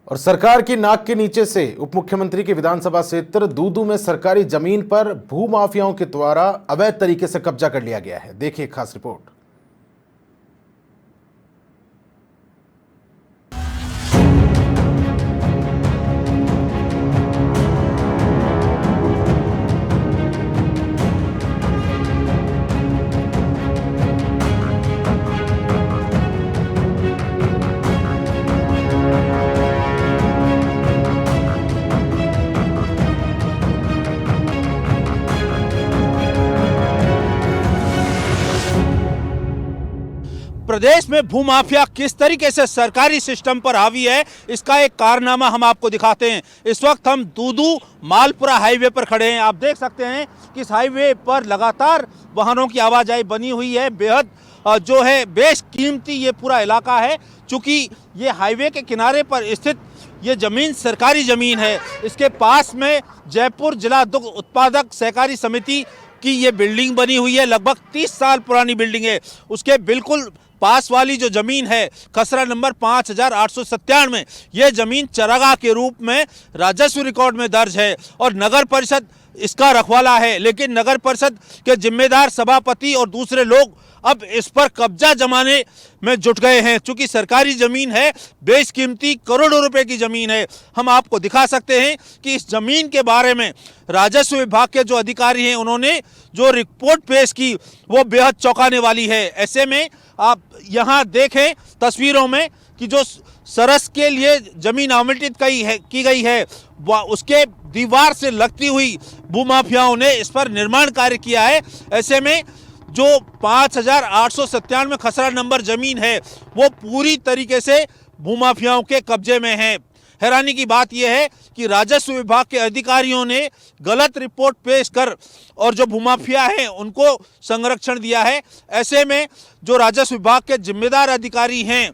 और सरकार की नाक के नीचे से उप मुख्यमंत्री के विधानसभा क्षेत्र दूदू में सरकारी जमीन पर भूमाफियाओं के द्वारा अवैध तरीके से कब्जा कर लिया गया है। देखिए खास रिपोर्ट। प्रदेश में भूमाफिया किस तरीके से सरकारी सिस्टम पर हावी है, इसका एक कारनामा हम आपको दिखाते हैं। इस वक्त हम दूदू मालपुरा हाईवे पर खड़े हैं। आप देख सकते हैं कि इस हाईवे पर लगातार वाहनों की आवाजाही बनी हुई है। बेहद जो है बेशकीमती ये पूरा इलाका है। चूँकि ये हाईवे के किनारे पर स्थित ये ज़मीन सरकारी ज़मीन है। इसके पास में जयपुर जिला दुग्ध उत्पादक सहकारी समिति की ये बिल्डिंग बनी हुई है। लगभग 30 साल पुरानी बिल्डिंग है। उसके बिल्कुल पास वाली जो जमीन है खसरा नंबर 5897, ये जमीन चरागाह के रूप में राजस्व रिकॉर्ड में दर्ज है और नगर परिषद इसका रखवाला है। लेकिन नगर परिषद के जिम्मेदार सभापति और दूसरे लोग अब इस पर कब्जा जमाने में जुट गए हैं। चूंकि सरकारी जमीन है, बेशकीमती करोड़ों रुपए की जमीन है। हम आपको दिखा सकते हैं कि इस जमीन के बारे में राजस्व विभाग के जो अधिकारी हैं उन्होंने जो रिपोर्ट पेश की वो बेहद चौंकाने वाली है। ऐसे में आप यहाँ देखें तस्वीरों में कि जो सरस के लिए जमीन आवंटित की गई है उसके दीवार से लगती हुई भूमाफियाओं ने इस पर निर्माण कार्य किया है। ऐसे में जो 5897 खसरा नंबर जमीन है वो पूरी तरीके से भूमाफियाओं के कब्जे में है। हैरानी की बात यह है कि राजस्व विभाग के अधिकारियों ने गलत रिपोर्ट पेश कर और जो भूमाफिया हैं उनको संरक्षण दिया है। ऐसे में जो राजस्व विभाग के जिम्मेदार अधिकारी हैं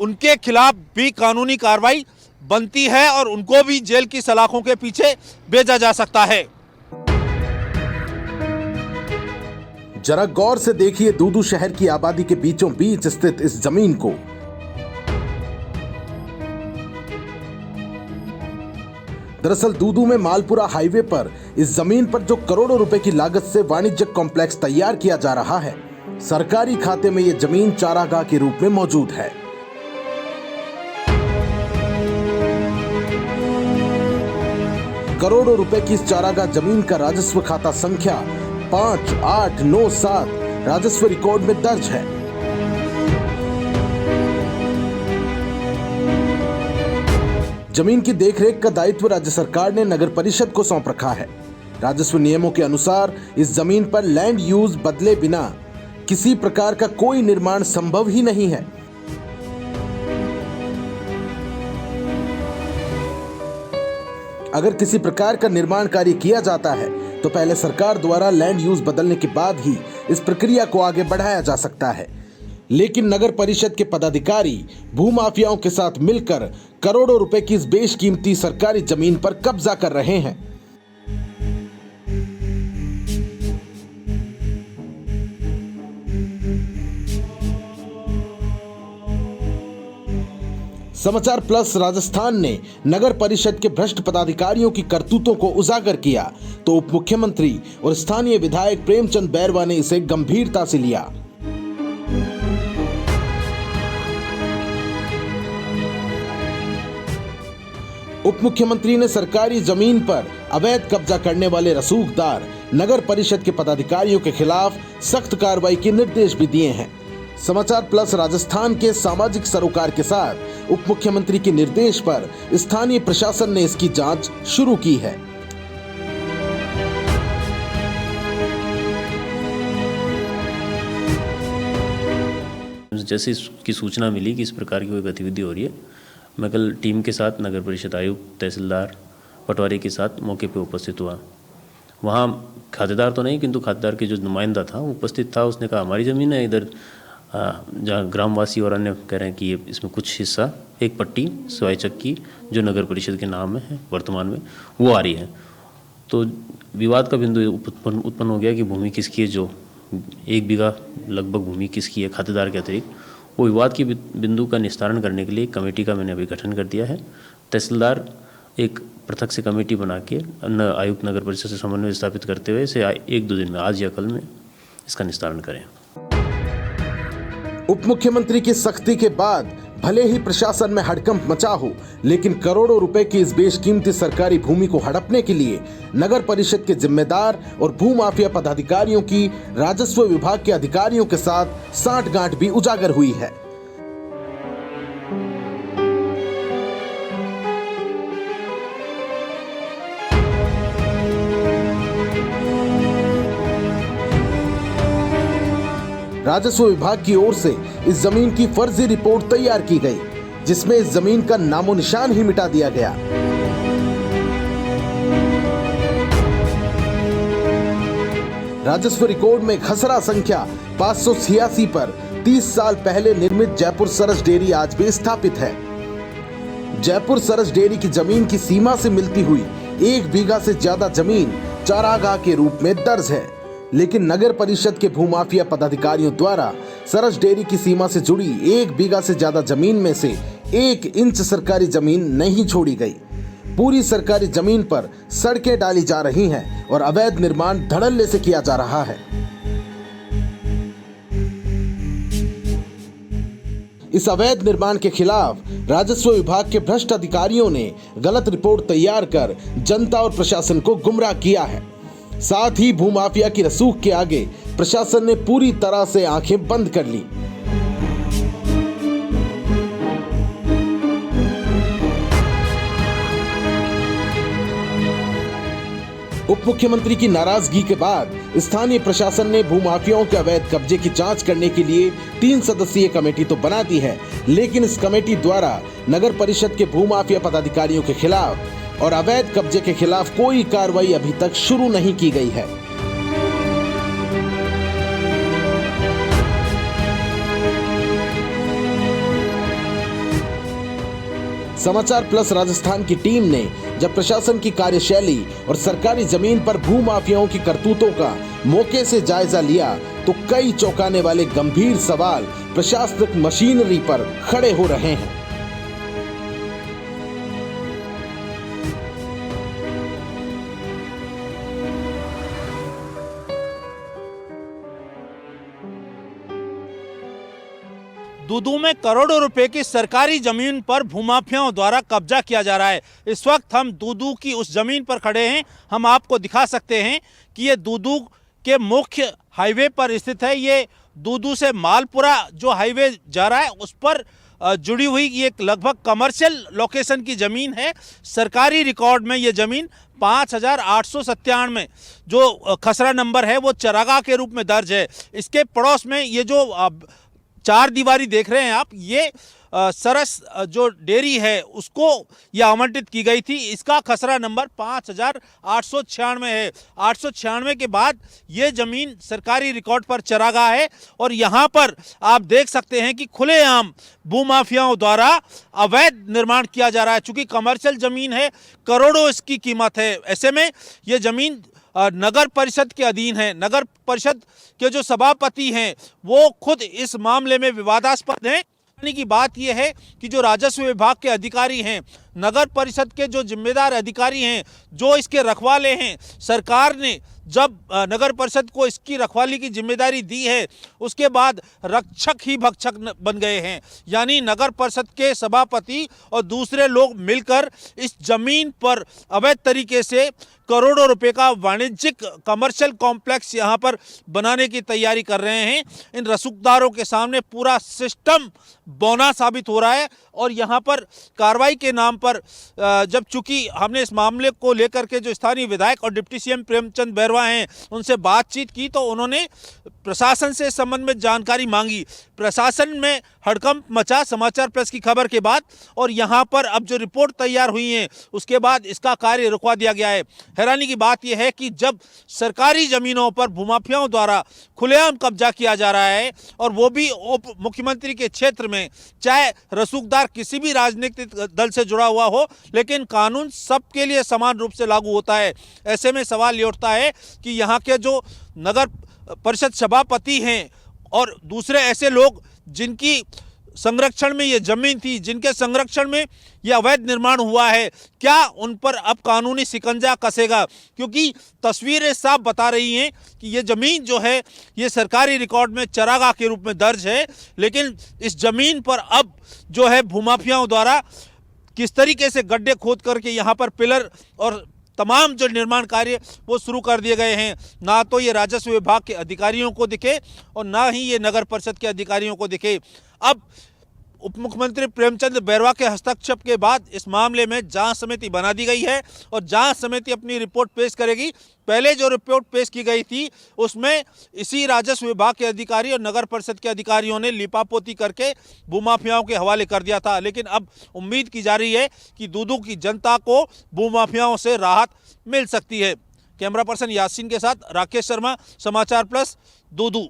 उनके खिलाफ भी कानूनी कार्रवाई बनती है और उनको भी जेल की सलाखों के पीछे भेजा जा सकता है। जरा गौर से देखिए दूदू शहर की आबादी के बीचों बीच स्थित इस जमीन को। दरअसल दूदू में मालपुरा हाईवे पर इस जमीन पर जो करोड़ों रुपए की लागत से वाणिज्यिक कॉम्प्लेक्स तैयार किया जा रहा है, सरकारी खाते में यह जमीन चारागाह के रूप में मौजूद है। करोड़ों रुपए की इस चारागाह जमीन का राजस्व खाता संख्या 5897 राजस्व रिकॉर्ड में दर्ज है। जमीन की देखरेख का दायित्व राज्य सरकार ने नगर परिषद को सौंप रखा है। राजस्व नियमों के अनुसार इस जमीन पर लैंड यूज बदले बिना किसी प्रकार का कोई निर्माण संभव ही नहीं है। अगर किसी प्रकार का निर्माण कार्य किया जाता है तो पहले सरकार द्वारा लैंड यूज बदलने के बाद ही इस प्रक्रिया को आगे बढ़ाया जा सकता है। लेकिन नगर परिषद के पदाधिकारी भूमाफियाओं के साथ मिलकर करोड़ों रुपए की इस बेशकीमती सरकारी जमीन पर कब्जा कर रहे हैं। समाचार प्लस राजस्थान ने नगर परिषद के भ्रष्ट पदाधिकारियों की करतूतों को उजागर किया तो उप मुख्यमंत्री और स्थानीय विधायक प्रेमचंद बैरवा ने इसे गंभीरता से लिया। उप मुख्यमंत्री ने सरकारी जमीन पर अवैध कब्जा करने वाले रसूखदार नगर परिषद के पदाधिकारियों के खिलाफ सख्त कार्रवाई के निर्देश भी दिए हैं। समाचार प्लस राजस्थान के सामाजिक सरोकार के साथ उप मुख्यमंत्री के निर्देश पर स्थानीय प्रशासन ने इसकी जांच शुरू की है। जैसे इसकी सूचना मिली कि इस प्रकार की कोई गतिविधि हो रही है, मैं कल टीम के साथ नगर परिषद आयुक्त, तहसीलदार, पटवारी के साथ मौके पर उपस्थित हुआ। वहाँ खातेदार तो नहीं किंतु खातेदार के जो नुमाइंदा था वो उपस्थित था। उसने कहा हमारी ज़मीन है इधर, जहाँ ग्रामवासी और अन्य कह रहे हैं कि इसमें कुछ हिस्सा, एक पट्टी सवाई चक की जो नगर परिषद के नाम में है वर्तमान में, वो आ रही है। तो विवाद का बिंदु उत्पन्न हो गया कि भूमि किसकी है, जो 1 बीघा लगभग भूमि किसकी है खातेदार के अतिरिक्त। वो विवाद की बिंदु का निस्तारण करने के लिए कमेटी का मैंने अभी गठन कर दिया है। तहसीलदार एक पृथक से कमेटी बना के आयुक्त नगर परिषद से समन्वय स्थापित करते हुए इसे 1-2 दिन में, आज या कल में, इसका निस्तारण करें। उप मुख्यमंत्री की सख्ती के बाद भले ही प्रशासन में हड़कंप मचा हो, लेकिन करोड़ों रुपए की इस बेशकीमती सरकारी भूमि को हड़पने के लिए नगर परिषद के जिम्मेदार और भूमाफिया पदाधिकारियों की राजस्व विभाग के अधिकारियों के साथ सांठगांठ भी उजागर हुई है। राजस्व विभाग की ओर से इस जमीन की फर्जी रिपोर्ट तैयार की गई, जिसमें इस जमीन का नामो निशान ही मिटा दिया गया। राजस्व रिकॉर्ड में खसरा संख्या 586 पर 30 साल पहले निर्मित जयपुर सरस डेयरी आज भी स्थापित है। जयपुर सरस डेयरी की जमीन की सीमा से मिलती हुई 1 बीघा से ज्यादा जमीन चारागाह के रूप में दर्ज है, लेकिन नगर परिषद के भूमाफिया पदाधिकारियों द्वारा सरस डेयरी की सीमा से जुड़ी 1 बीघा से ज्यादा जमीन में से 1 इंच सरकारी जमीन नहीं छोड़ी गई। पूरी सरकारी जमीन पर सड़कें डाली जा रही हैं और अवैध निर्माण धड़ल्ले से किया जा रहा है। इस अवैध निर्माण के खिलाफ राजस्व विभाग के भ्रष्ट अधिकारियों ने गलत रिपोर्ट तैयार कर जनता और प्रशासन को गुमराह किया है। साथ ही भूमाफिया की रसूख के आगे प्रशासन ने पूरी तरह से आंखें बंद कर ली। उप मुख्यमंत्री की नाराजगी के बाद स्थानीय प्रशासन ने भूमाफियाओं के अवैध कब्जे की जांच करने के लिए 3 सदस्यीय कमेटी तो बना दी है, लेकिन इस कमेटी द्वारा नगर परिषद के भूमाफिया पदाधिकारियों के खिलाफ और अवैध कब्जे के खिलाफ कोई कार्रवाई अभी तक शुरू नहीं की गई है। समाचार प्लस राजस्थान की टीम ने जब प्रशासन की कार्यशैली और सरकारी जमीन पर भूमाफियाओं की करतूतों का मौके से जायजा लिया, तो कई चौंकाने वाले गंभीर सवाल प्रशासनिक मशीनरी पर खड़े हो रहे हैं। दूदू में करोड़ों रुपए की सरकारी जमीन पर भूमाफियाओं द्वारा कब्जा किया जा रहा है। इस वक्त हम दूदू की उस जमीन पर खड़े हैं। हम आपको दिखा सकते हैं कि ये दूदू के मुख्य हाईवे पर स्थित है। ये दूदू से मालपुरा जो हाईवे जा रहा है उस पर जुड़ी हुई ये एक लगभग कमर्शियल लोकेशन की ज़मीन है। सरकारी रिकॉर्ड में ये ज़मीन 5897 जो खसरा नंबर है वो चरागाह के रूप में दर्ज है। इसके पड़ोस में ये जो 4 दीवारी देख रहे हैं आप, ये सरस जो डेयरी है उसको ये आवंटित की गई थी। इसका खसरा नंबर 5896 है। 896 के बाद ये ज़मीन सरकारी रिकॉर्ड पर चरागाह है और यहाँ पर आप देख सकते हैं कि खुलेआम भूमाफियाओं द्वारा अवैध निर्माण किया जा रहा है। चूँकि कमर्शियल ज़मीन है, करोड़ों इसकी कीमत है, ऐसे में ये ज़मीन नगर परिषद के अधीन है। नगर परिषद के जो सभापति हैं वो खुद इस मामले में विवादास्पद हैं। की बात यह है कि जो राजस्व विभाग के अधिकारी हैं, नगर परिषद के जो जिम्मेदार अधिकारी हैं, जो इसके रखवाले हैं, सरकार ने जब नगर परिषद को इसकी रखवाली की जिम्मेदारी दी है उसके बाद रक्षक ही भक्षक बन गए हैं। यानी नगर परिषद के सभापति और दूसरे लोग मिलकर इस जमीन पर अवैध तरीके से करोड़ों रुपए का वाणिज्यिक कमर्शियल कॉम्प्लेक्स यहाँ पर बनाने की तैयारी कर रहे हैं। इन रसूखदारों के सामने पूरा सिस्टम बौना साबित हो रहा है और यहाँ पर कार्रवाई के नाम पर जब चूंकि हमने इस मामले को लेकर के जो स्थानीय विधायक और डिप्टी सीएम प्रेमचंद बैरवा हैं उनसे बातचीत की तो उन्होंने प्रशासन से इस संबंध में जानकारी मांगी। प्रशासन में हड़कंप मचा समाचार प्लस की खबर के बाद और यहाँ पर अब जो रिपोर्ट तैयार हुई है उसके बाद इसका कार्य रुकवा दिया गया है। हैरानी की बात यह है कि जब सरकारी ज़मीनों पर भूमाफियाओं द्वारा खुलेआम कब्जा किया जा रहा है और वो भी उप मुख्यमंत्री के क्षेत्र में, चाहे रसूखदार किसी भी राजनीतिक दल से जुड़ा हुआ हो, लेकिन कानून सबके लिए समान रूप से लागू होता है। ऐसे में सवाल ये उठता है कि यहाँ के जो नगर परिषद सभापति हैं और दूसरे ऐसे लोग जिनकी संरक्षण में ये जमीन थी, जिनके संरक्षण में ये अवैध निर्माण हुआ है, क्या उन पर अब कानूनी शिकंजा कसेगा? क्योंकि तस्वीरें साफ बता रही हैं कि ये ज़मीन जो है ये सरकारी रिकॉर्ड में चरागाह के रूप में दर्ज है, लेकिन इस ज़मीन पर अब जो है भूमाफियाओं द्वारा किस तरीके से गड्ढे खोद करके यहाँ पर पिलर और तमाम जो निर्माण कार्य वो शुरू कर दिए गए हैं। ना तो ये राजस्व विभाग के अधिकारियों को दिखे और ना ही ये नगर परिषद के अधिकारियों को दिखे। अब उप मुख्यमंत्री प्रेमचंद बैरवा के हस्तक्षेप के बाद इस मामले में जांच समिति बना दी गई है और जांच समिति अपनी रिपोर्ट पेश करेगी। पहले जो रिपोर्ट पेश की गई थी उसमें इसी राजस्व विभाग के अधिकारी और नगर परिषद के अधिकारियों ने लिपापोती करके भूमाफियाओं के हवाले कर दिया था, लेकिन अब उम्मीद की जा रही है कि दूदू की जनता को भूमाफियाओं से राहत मिल सकती है। कैमरा पर्सन यासीन के साथ राकेश शर्मा, समाचार प्लस, दूदू।